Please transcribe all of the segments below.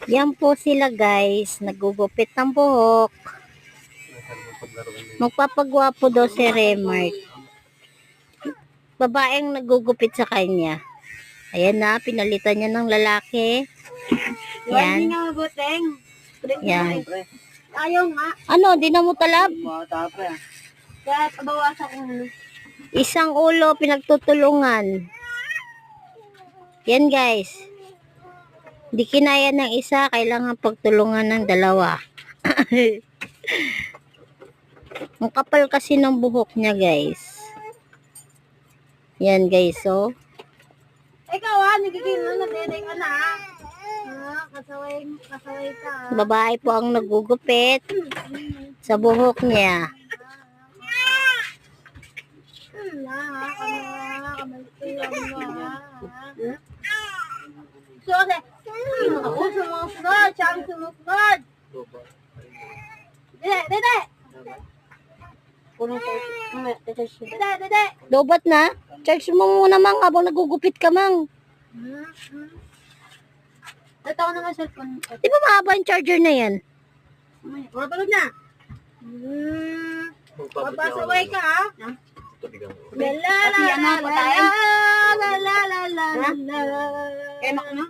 Yan po sila guys, nagugupit ng buhok. Magpapagwapo daw si Remart. Babaeng nagugupit sa kanya. Ayan na, pinalitan niya ng lalaki. Yan. Hindi Yan. nga mabuteng. Yan. Ayaw nga. Ano, di na mo talab? Kaya bawasan ko muna. Isang ulo pinagtutulungan. Yan guys. Di kinaya ng isa, kailangan pagtulungan ng dalawa. Ang kapal kasi ng buhok niya guys. Yan guys, so. Ikaw nagiging nadede ka na kasaway ka Babae po ang nagugupit sa buhok niya. Sorry. Ako sumusunod. Siya ang sumusunod. Dede. Dede. Lobat na? Charge mo muna mang habang nagugupit ka mang. Ito ko naman cellphone. Di ba mahaba yung charger na yan? Wala pa na. Papasaway ka La la la la la la la la la. Emak na?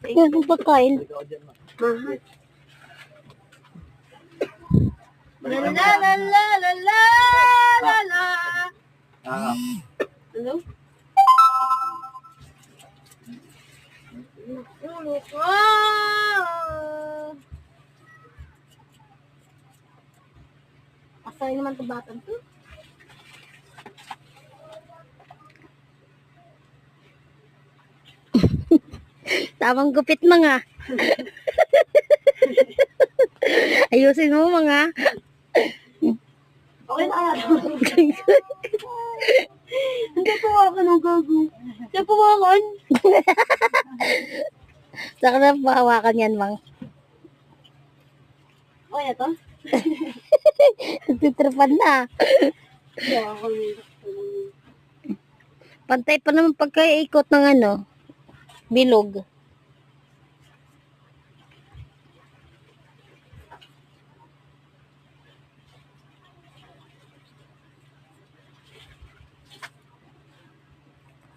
Yan ang pagkain. La la la la la la la la. Hello? Ulo ko. Asay naman ito batang to. Tamang gupit mga. Ayusin mo mga. Okay na Hindi puwakan ng gago. Hindi puwakan. Saka na pahawakan yan mang. Okay na to? Nagtitripan na. Pantay pa naman pagkaikot ng bilog.